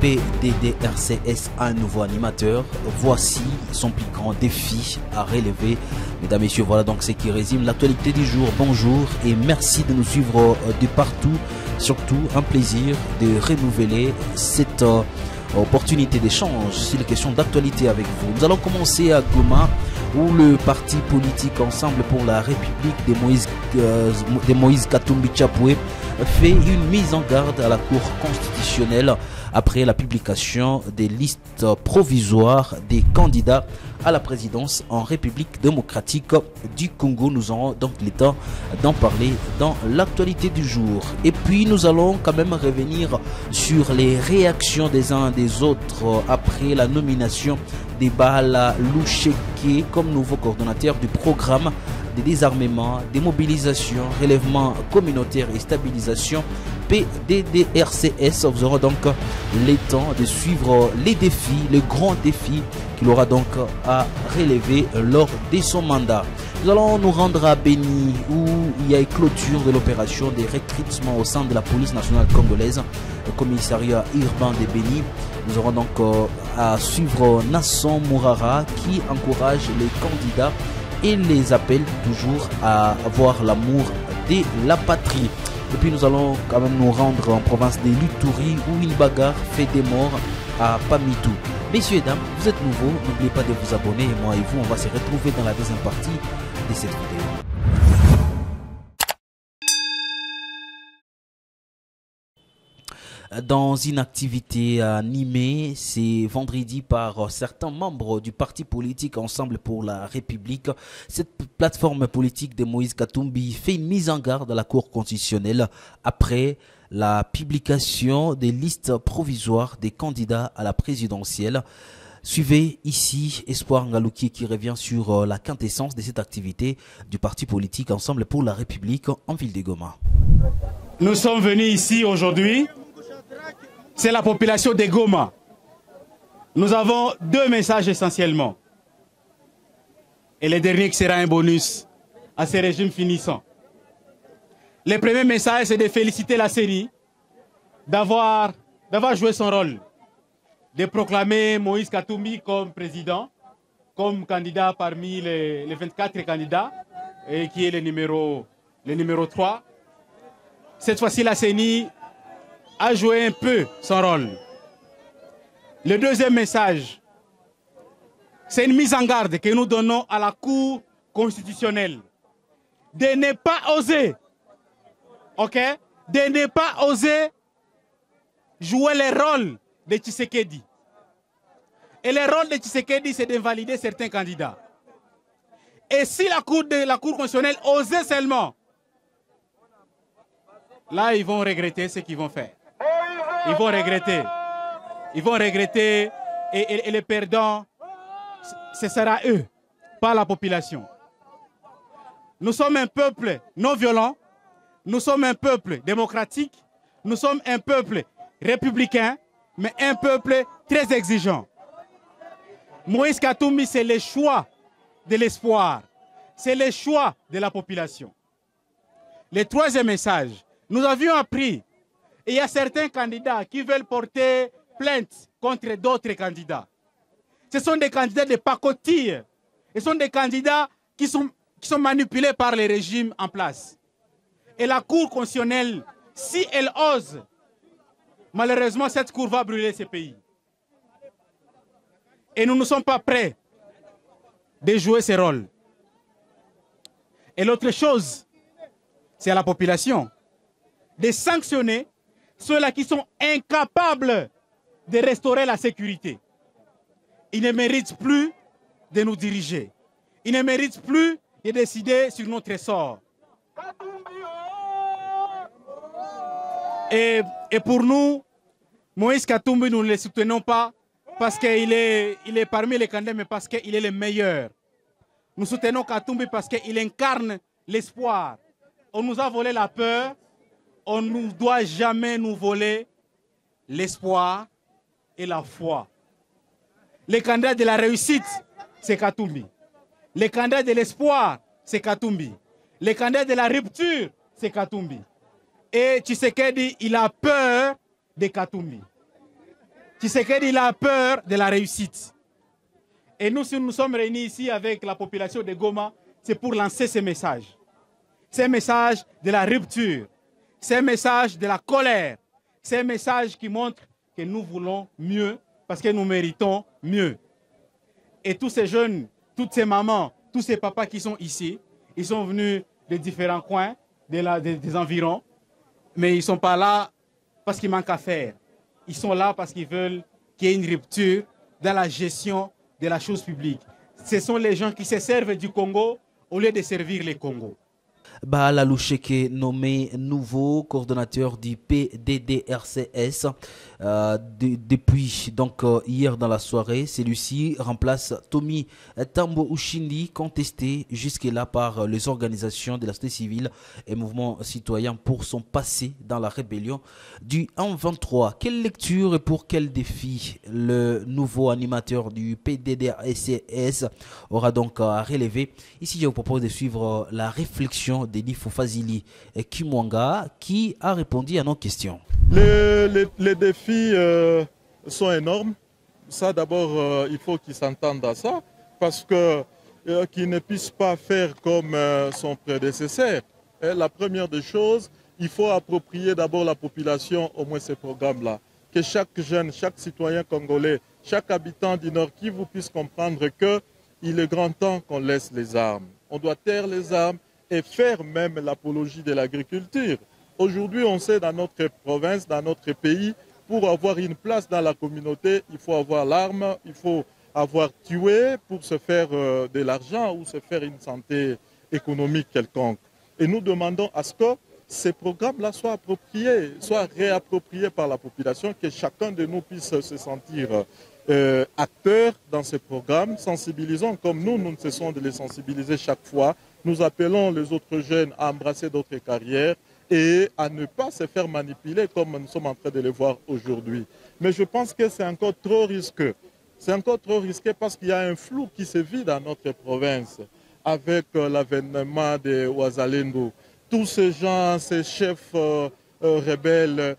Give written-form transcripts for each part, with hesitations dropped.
PDDRCS a un nouveau animateur. Voici son plus grand défi à relever. Mesdames, Messieurs, voilà donc ce qui résume l'actualité du jour. Bonjour et merci de nous suivre de partout. Surtout, un plaisir de renouveler cette opportunité d'échange sur les questions d'actualité avec vous. Nous allons commencer à Goma, où le parti politique Ensemble pour la République de Moïse Katumbi Chapwe fait une mise en garde à la Cour constitutionnelle après la publication des listes provisoires des candidats à la présidence en République démocratique du Congo. Nous aurons donc le temps d'en parler dans l'actualité du jour. Et puis nous allons quand même revenir sur les réactions des uns et des autres après la nomination de Bahala Loucheke comme nouveau coordonnateur du programme de désarmement, démobilisation, relèvement communautaire et stabilisation PDDRCS. Vous aurez donc le temps de suivre les défis, les grands défis qu'il aura donc à relever lors de son mandat. Nous allons nous rendre à Béni où il y a une clôture de l'opération des recrutements au sein de la police nationale congolaise, le commissariat urbain de Béni. Nous aurons donc à suivre Nasson Mourara qui encourage les candidats et les appelle toujours à avoir l'amour de la patrie. Et puis nous allons quand même nous rendre en province de Luturi où une bagarre fait des morts à Pamitou. Messieurs et dames, vous êtes nouveaux, n'oubliez pas de vous abonner et moi et vous, on va se retrouver dans la deuxième partie de cette vidéo. Dans une activité animée, c'est vendredi par certains membres du parti politique Ensemble pour la République. Cette plateforme politique de Moïse Katumbi fait une mise en garde à la Cour constitutionnelle après la publication des listes provisoires des candidats à la présidentielle. Suivez ici Espoir Ngalouki qui revient sur la quintessence de cette activité du parti politique Ensemble pour la République en ville de Goma. Nous sommes venus ici aujourd'hui. C'est la population de Goma. Nous avons deux messages essentiellement. Et le dernier qui sera un bonus à ce régime finissant. Le premier message, c'est de féliciter la CENI d'avoir joué son rôle, de proclamer Moïse Katumbi comme président, comme candidat parmi les 24 candidats, et qui est le numéro 3. Cette fois-ci, la CENI a joué un peu son rôle. Le deuxième message, c'est une mise en garde que nous donnons à la Cour constitutionnelle de ne pas oser, de ne pas oser jouer le rôle de Tshisekedi. Et le rôle de Tshisekedi, c'est d'invalider certains candidats. Et si la Cour constitutionnelle osait seulement, là, ils vont regretter ce qu'ils vont faire. Ils vont regretter. Ils vont regretter et les perdants, ce sera eux, pas la population. Nous sommes un peuple non violent, nous sommes un peuple démocratique, nous sommes un peuple républicain, mais un peuple très exigeant. Moïse Katumbi, c'est le choix de l'espoir, c'est le choix de la population. Le troisième message, nous avions appris. Et il y a certains candidats qui veulent porter plainte contre d'autres candidats. Ce sont des candidats de pacotille. Ce sont des candidats qui sont manipulés par les régimes en place. Et la Cour constitutionnelle, si elle ose, malheureusement, cette Cour va brûler ce pays. Et nous ne sommes pas prêts de jouer ce rôle. Et l'autre chose, c'est à la population de sanctionner ceux-là qui sont incapables de restaurer la sécurité. Ils ne méritent plus de nous diriger. Ils ne méritent plus de décider sur notre sort. Et pour nous, Moïse Katumbi, nous ne le soutenons pas parce qu'il est parmi les candidats, mais parce qu'il est le meilleur. Nous soutenons Katumbi parce qu'il incarne l'espoir. On nous a volé la peur. On ne doit jamais nous voler l'espoir et la foi. Les candidats de la réussite, c'est Katumbi. Les candidats de l'espoir, c'est Katumbi. Les candidats de la rupture, c'est Katumbi. Et Tshisekedi, il a peur de Katumbi. Tshisekedi, il a peur de la réussite. Et nous, si nous sommes réunis ici avec la population de Goma, c'est pour lancer ce message. C'est un message de la rupture. C'est un message de la colère. C'est un message qui montre que nous voulons mieux parce que nous méritons mieux. Et tous ces jeunes, toutes ces mamans, tous ces papas qui sont ici, ils sont venus de différents coins des environs, mais ils ne sont pas là parce qu'il manque à faire. Ils sont là parce qu'ils veulent qu'il y ait une rupture dans la gestion de la chose publique. Ce sont les gens qui se servent du Congo au lieu de servir les Congos. Bahala Loucheke, nommé nouveau coordonnateur du PDDRCS depuis donc hier dans la soirée. Celui-ci remplace Tommy Tambo Ushindi, contesté jusque-là par les organisations de la société civile et mouvements citoyens pour son passé dans la rébellion du 1-23. Quelle lecture et pour quel défi le nouveau animateur du PDDRCS aura donc à relever? Ici, je vous propose de suivre la réflexion d'Eli Fofazili Kimwanga qui a répondu à nos questions. Les défis sont énormes. Ça d'abord, il faut qu'ils s'entendent à ça parce que qu'ils ne puissent pas faire comme son prédécesseur. Et la première des choses, il faut approprier d'abord la population au moins ces programmes-là. Que chaque jeune, chaque citoyen congolais, chaque habitant du Nord Kivu puisse comprendre qu'il est grand temps qu'on laisse les armes. On doit taire les armes et faire même l'apologie de l'agriculture. Aujourd'hui, on sait dans notre province, dans notre pays, pour avoir une place dans la communauté, il faut avoir l'arme, il faut avoir tué pour se faire de l'argent ou se faire une santé économique quelconque. Et nous demandons à ce que ces programmes-là soient appropriés, soient réappropriés par la population, que chacun de nous puisse se sentir acteur dans ces programmes, sensibilisant comme nous ne cessons de les sensibiliser chaque fois. Nous appelons les autres jeunes à embrasser d'autres carrières et à ne pas se faire manipuler comme nous sommes en train de le voir aujourd'hui. Mais je pense que c'est encore trop risqué. C'est encore trop risqué parce qu'il y a un flou qui se vit dans notre province avec l'avènement des Wazalendo. Tous ces gens, ces chefs rebelles,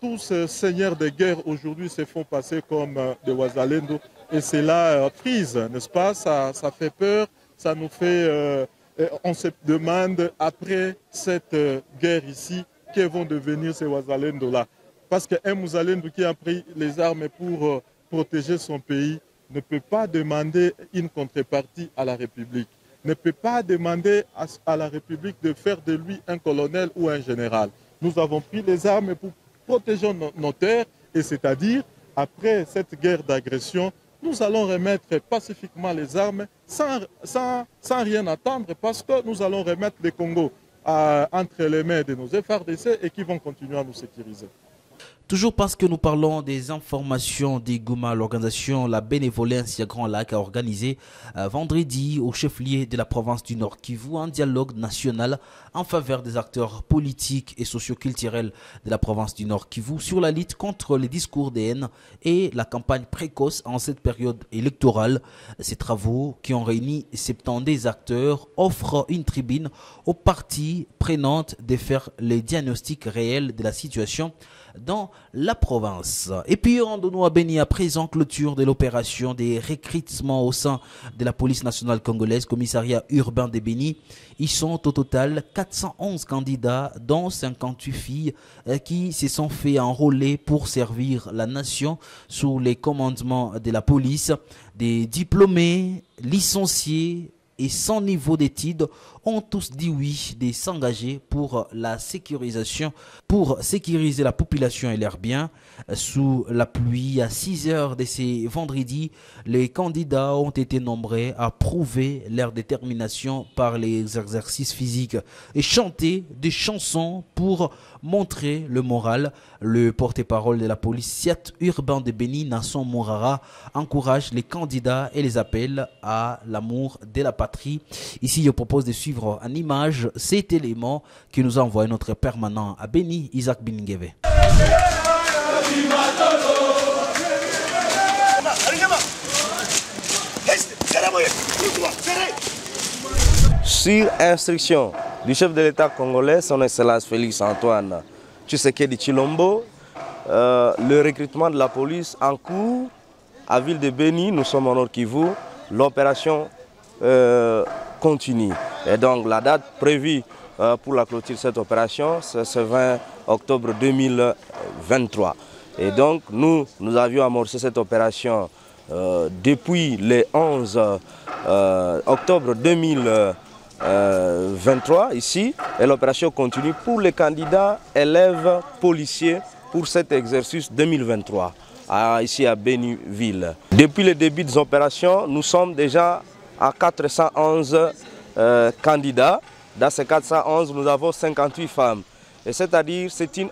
tous ces seigneurs de guerre aujourd'hui se font passer comme des Wazalendo. Et c'est là prise, n'est-ce pas? Ça fait peur, ça nous fait... on se demande, après cette guerre ici, que vont devenir ces Wazalendo-là. Parce qu'un Wazalendo qui a pris les armes pour protéger son pays ne peut pas demander une contrepartie à la République. Ne peut pas demander à la République de faire de lui un colonel ou un général. Nous avons pris les armes pour protéger nos terres, et c'est-à-dire, après cette guerre d'agression, nous allons remettre pacifiquement les armes sans rien attendre parce que nous allons remettre le Congo entre les mains de nos FARDC et qui vont continuer à nous sécuriser. Toujours parce que nous parlons des informations des Goma, l'organisation La Bénévolence à Grand Lac a organisé vendredi au chef-lieu de la province du Nord Kivu un dialogue national en faveur des acteurs politiques et socioculturels de la province du Nord Kivu sur la lutte contre les discours de haine et la campagne précoce en cette période électorale. Ces travaux qui ont réuni 70 acteurs offrent une tribune aux parties prenantes de faire les diagnostics réels de la situation dans la province. Et puis rendons-nous à Béni à présent, clôture de l'opération des recrutements au sein de la police nationale congolaise, commissariat urbain de Béni. Ils sont au total 411 candidats, dont 58 filles qui se sont fait enrôler pour servir la nation sous les commandements de la police. Des diplômés, licenciés et sans niveau d'études ont tous dit oui de s'engager pour la sécurisation, pour sécuriser la population et leurs biens. Sous la pluie, à 6 heures de ce vendredi, les candidats ont été nombreux à prouver leur détermination par les exercices physiques et chanter des chansons pour montrer le moral. Le porte-parole de la police Siat urbain de Béni, Nasson Mourara, encourage les candidats et les appelle à l'amour de la patrie. Ici, je propose de suivre en image cet élément que nous a envoyé notre permanent à Béni, Isaac Biningeve. Sur instruction du chef de l'État congolais, son Excellence Félix Antoine Tshisekedi Tshilombo, le recrutement de la police en cours à Ville de Béni. Nous sommes au Nord Kivu. L'opération continue. Et donc la date prévue pour la clôture de cette opération, c'est ce 20 octobre 2023. Et donc nous avions amorcé cette opération depuis le 11 octobre 2023 ici. Et l'opération continue pour les candidats élèves policiers pour cet exercice 2023 ici à Béniville. Depuis le début des opérations, nous sommes déjà à 411 candidats. Dans ces 411, nous avons 58 femmes. Et c'est-à-dire c'est une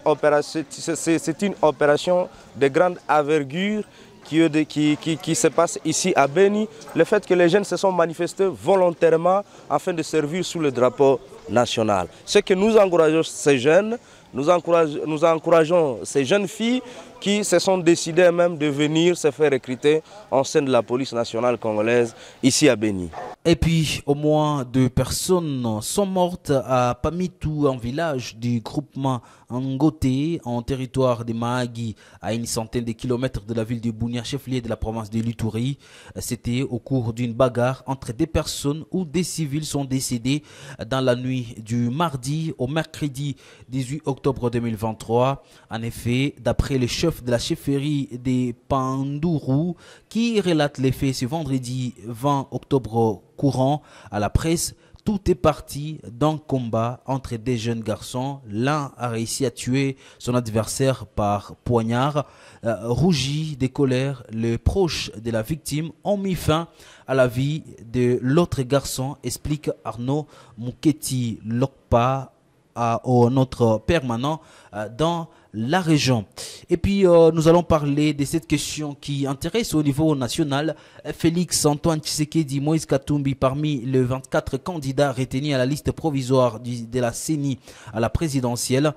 opération de grande envergure qui se passe ici à Béni. Le fait que les jeunes se sont manifestés volontairement afin de servir sous le drapeau national. C'est que nous encourageons ces jeunes, nous encourageons ces jeunes filles qui se sont décidées même de venir se faire recruter en sein de la police nationale congolaise ici à Béni. Et puis, au moins 2 personnes sont mortes à Pamitou, un village du groupement Ngoté, en territoire de Mahagi, à une centaine de kilomètres de la ville de Bunia, chef-lieu de la province de Luturi. C'était au cours d'une bagarre entre 2 personnes où des civils sont décédés dans la nuit du mardi au mercredi 18 octobre 2023. En effet, d'après le chef de la chefferie des Pandourou, qui relate les faits ce vendredi 20 octobre courant à la presse, tout est parti d'un combat entre 2 jeunes garçons. L'un a réussi à tuer son adversaire par poignard. Rougi de colère, les proches de la victime ont mis fin à la vie de l'autre garçon, explique Arnaud Mouketi Lokpa, notre permanent dans la région. Et puis nous allons parler de cette question qui intéresse au niveau national. Félix Antoine Tshisekedi, Moïse Katumbi, parmi les 24 candidats retenus à la liste provisoire de la CENI à la présidentielle.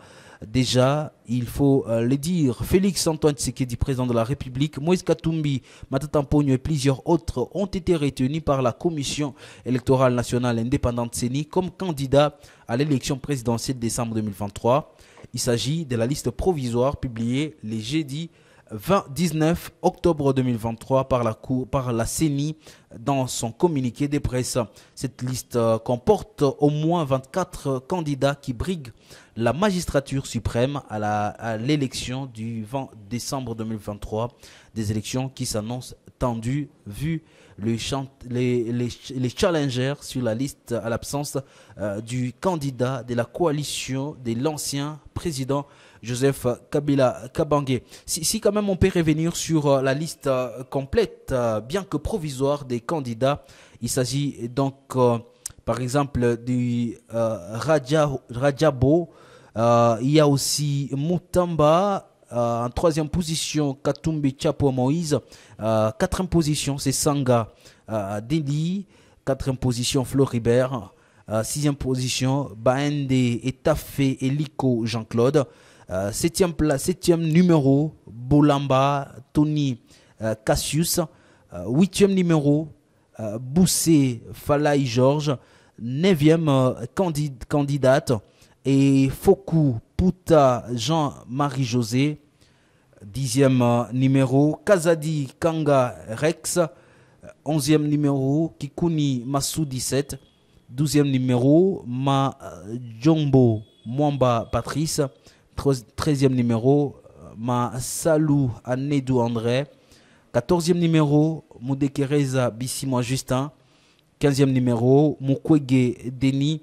Déjà, il faut le dire, Félix Antoine Tshisekedi, président de la République, Moïse Katumbi, Matata Mponyo et plusieurs autres ont été retenus par la Commission électorale nationale indépendante CENI comme candidats à l'élection présidentielle de décembre 2023. Il s'agit de la liste provisoire publiée le jeudi 19 octobre 2023 par la CENI dans son communiqué de presse. Cette liste comporte au moins 24 candidats qui briguent la magistrature suprême à l'élection du 20 décembre 2023, des élections qui s'annoncent tendues vu les challengers sur la liste à l'absence du candidat de la coalition de l'ancien président Joseph Kabila Kabange. Si quand même on peut revenir sur la liste complète, bien que provisoire, des candidats, il s'agit donc par exemple du Rajabo, il y a aussi Moutamba, en 3e position Katumbi Chapo Moïse, 4e position c'est Sanga Deli, 4e position Floribert, 6e position Baende Etafé Eliko Jean-Claude, 7e numéro Bolamba Tony Cassius, 8e numéro Boussé Falaï Georges, 9e candidate et Fokou Pouta Jean-Marie José, 10e numéro Kazadi Kanga Rex, 11e numéro Kikuni Massou 17, 12e numéro Ma Jombo Mwamba Patrice, 13e numéro Ma Salou Anedou André, 14e numéro Moudekereza Bissimo Justin, 15e numéro Mukwege Denis,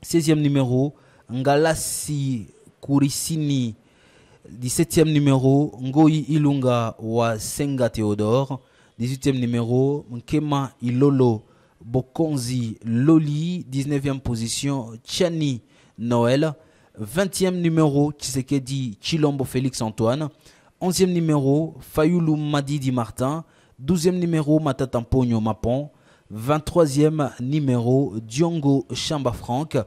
16e numéro Ngalasi Kurisini, 17e numéro Ngoyi Ilunga wa Senga Theodore, 18e numéro Nkema Ilolo Bokonzi Loli, 19e position Tchani Noël, 20e numéro Tshisekedi Chilombo Félix Antoine, 11e numéro Fayoulou Madidi Martin, 12e numéro Matata Mponyo Mapon, 23e numéro Diongo Chamba Franck,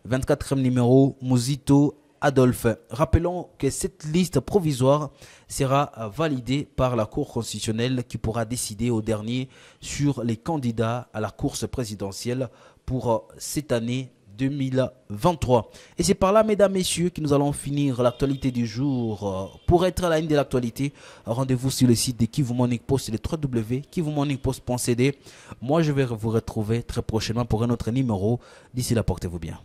24e numéro Mouzito Adolphe. Rappelons que cette liste provisoire sera validée par la Cour constitutionnelle qui pourra décider au dernier sur les candidats à la course présidentielle pour cette année 2023. Et c'est par là, mesdames, messieurs, que nous allons finir l'actualité du jour. Pour être à la ligne de l'actualité, rendez-vous sur le site de Kivu Morning Post, le www.kivumorningpost.cd. Moi, je vais vous retrouver très prochainement pour un autre numéro. D'ici là, portez-vous bien.